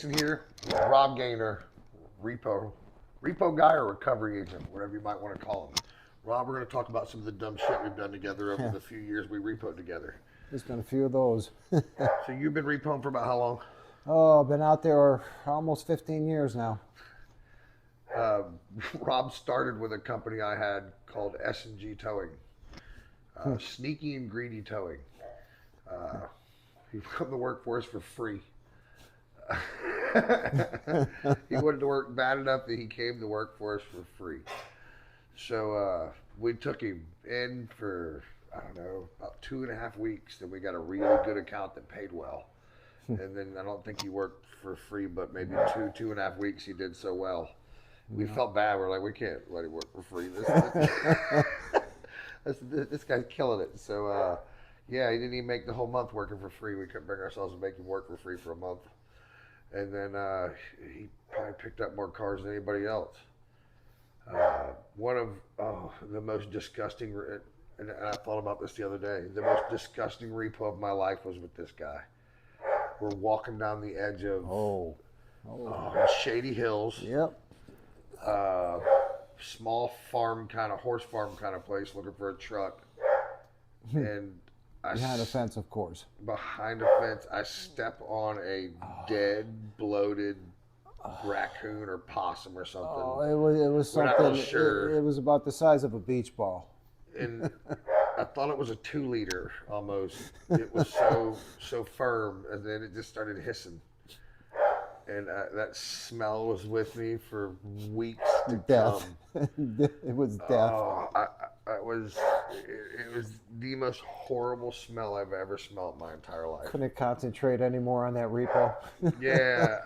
Jason here, Rob Gaynor, repo guy or recovery agent, whatever you might want to call him. Rob, we're going to talk about some of the dumb shit we've done together over the few years we repoed together. There's been a few of those. So you've been repoing for about how long? Oh, I've been out there almost 15 years now. Rob started with a company I had called S&G Towing, sneaky and greedy towing. He come to work for us for free. He wanted to work bad enough that he came to work for us for free. So we took him in for, I don't know, about 2.5 weeks. Then we got a really good account that paid well. And then I don't think he worked for free, but maybe 2.5 weeks he did so well. We felt bad. We're like, we can't let him work for free. This guy's killing it. So, yeah, he didn't even make the whole month working for free. We couldn't bring ourselves to make him work for free for a month. And then he probably picked up more cars than anybody else. One of the most disgusting, and I thought about this the other day, the most disgusting repo of my life was with this guy. We're walking down the edge of Shady Hills. Yep. Small farm kind of, horse farm kind of place, looking for a truck. And Behind a fence, of course. Behind a fence, I step on a dead, bloated raccoon or possum or something. Oh, it was something. We're not real sure. It was about the size of a beach ball. And I thought it was a 2-liter almost. It was so firm, and then it just started hissing. And that smell was with me for weeks to Death. come. It was death. Oh, it was the most horrible smell I've ever smelled in my entire life. Couldn't concentrate anymore on that repo. Yeah,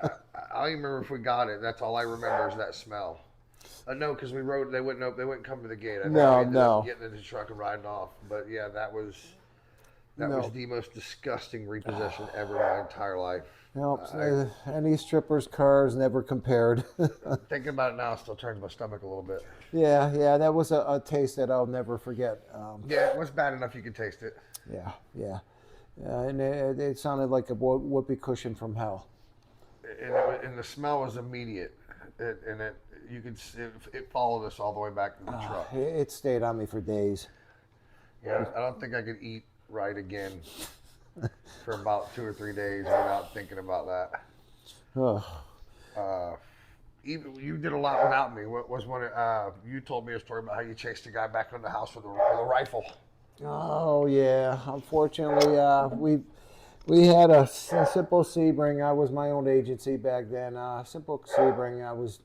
I don't even remember if we got it. That's all I remember is that smell. No, because we rode. They wouldn't come to the gate. I think we ended up getting in the truck and riding off. But yeah, that was the most disgusting repossession ever in my entire life. Nope. Any stripper's cars never compared. Thinking about it now, it still turns my stomach a little bit. Yeah, that was a taste that I'll never forget. Yeah, it was bad enough you could taste it. Yeah. And it sounded like a whoopee cushion from hell. And the smell was immediate. It followed us all the way back to the truck. It stayed on me for days. Yeah, I don't think I could eat right again for about 2 or 3 days without thinking about that. Even you did a lot without me. What was one? You told me a story about how you chased a guy back in the house with a rifle. Oh yeah. Unfortunately, we had a simple Sebring. I was my own agency back then. Simple Sebring. I was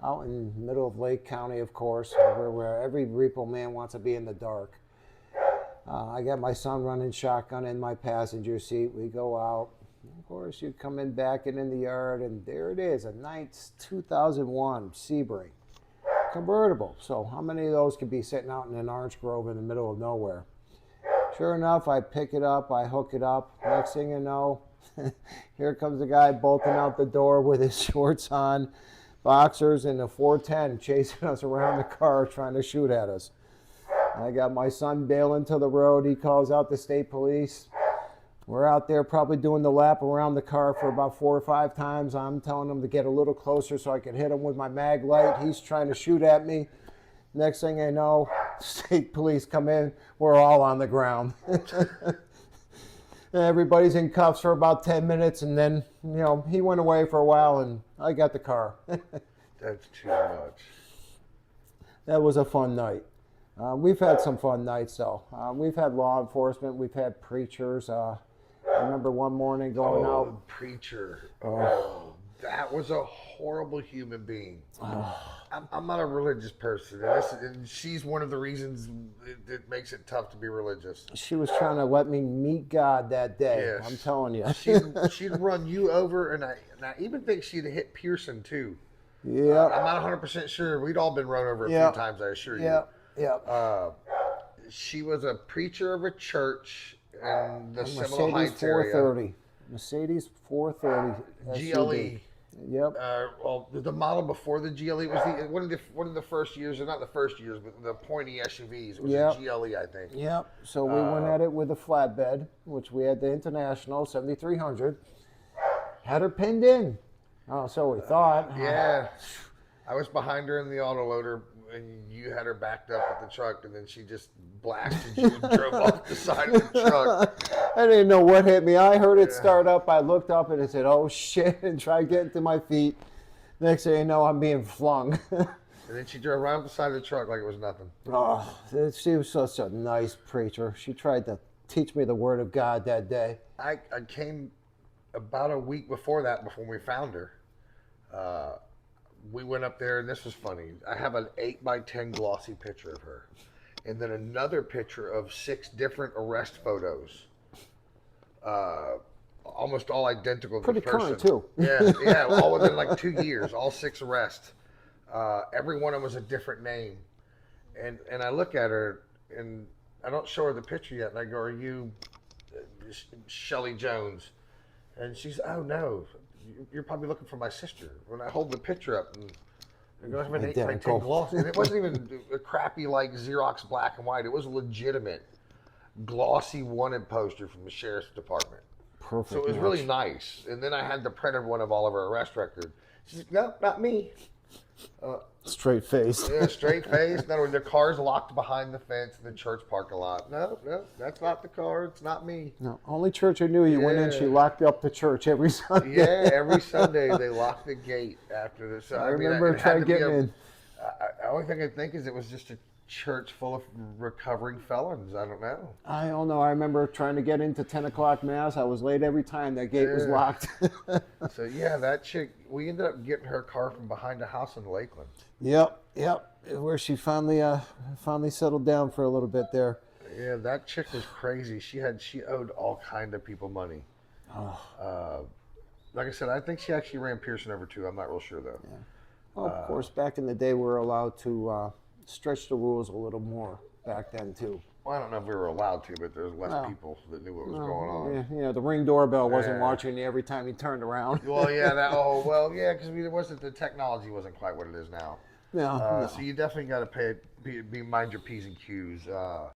out in the middle of Lake County, of course, where every repo man wants to be in the dark. I got my son running shotgun in my passenger seat. We go out. Of course, you come in back and in the yard, and there it is, a nice 2001 Sebring convertible. So how many of those could be sitting out in an orange grove in the middle of nowhere? Sure enough, I pick it up, I hook it up. Next thing you know, here comes the guy bolting out the door with his shorts on, boxers, and a 410 chasing us around the car trying to shoot at us. I got my son bailing to the road. He calls out the state police. We're out there probably doing the lap around the car for about 4 or 5 times. I'm telling him to get a little closer so I can hit him with my mag light. He's trying to shoot at me. Next thing I know, state police come in. We're all on the ground. Everybody's in cuffs for about 10 minutes, and then, he went away for a while, and I got the car. That's too much. That was a fun night. We've had some fun nights, though. We've had law enforcement. We've had preachers. I remember one morning going out. Preacher. That was a horrible human being. I'm not a religious person, and she's one of the reasons it makes it tough to be religious. She was trying to let me meet God that day. Yes. I'm telling you. She'd run you over, and I even think she'd hit Pearson, too. Yeah. I'm not 100% sure. We'd all been run over a few times, I assure you. Yeah. She was a preacher of a church in the Seminole Heights area. Mercedes 430. GLE. Yep. Well, the model before the GLE was one of the first years, or not the first years, but the pointy SUVs. It was a GLE, I think. Yep. So we went at it with a flatbed, which we had the International 7300. Had her pinned in. Oh, so we thought. Yeah. I was behind her in the autoloader, and you had her backed up at the truck, and then she just blasted you and drove off the side of the truck. I didn't know what hit me. I heard it start up. I looked up and it said, "Oh shit!" and tried getting to my feet. Next thing you know, I'm being flung. And then she drove around the side of the truck like it was nothing. Oh, she was such a nice preacher. She tried to teach me the word of God that day. I came about a week before that, before we found her. We went up there, and this was funny. I have an 8x10 glossy picture of her, and then another picture of 6 different arrest photos. Almost all identical to Pretty the person. current too. Yeah, all within like 2 years, all 6 arrests. Every one of them was a different name. And I look at her, and I don't show her the picture yet, and I go, "Are you Shelley Jones?" And she's, "Oh no, you're probably looking for my sister." When I hold the picture up, and I go, "I have an 8x10 glossy," and it wasn't even a crappy like Xerox black and white. It was a legitimate glossy wanted poster from the sheriff's department. Perfect. So it was really nice. And then I had the printed one of all of her arrest records. She's like, "No, not me." Straight face. Yeah, straight face. In other words, their car's locked behind the fence in the church parking lot. No, that's not the car. It's not me. No, only church I knew you went in, she locked up the church every Sunday. Yeah, every Sunday they locked the gate after this. I remember trying to get in. The only thing I think is it was just a church full of recovering felons. I don't know. I don't know. I remember trying to get into 10 o'clock mass. I was late every time. That gate was locked. So yeah, that chick, we ended up getting her car from behind a house in Lakeland. Yep. Where she finally settled down for a little bit there. Yeah, that chick was crazy. She owed all kind of people money. Like I said, I think she actually ran Pearson over too. I'm not real sure though. Yeah. Well, of course, back in the day, we were allowed to stretch the rules a little more back then too. Well, I don't know if we were allowed to, but there's less people that knew what was going on. Yeah, the Ring doorbell wasn't watching you every time you turned around. Well, yeah, because the technology wasn't quite what it is now. No. So you definitely got to mind your P's and Q's.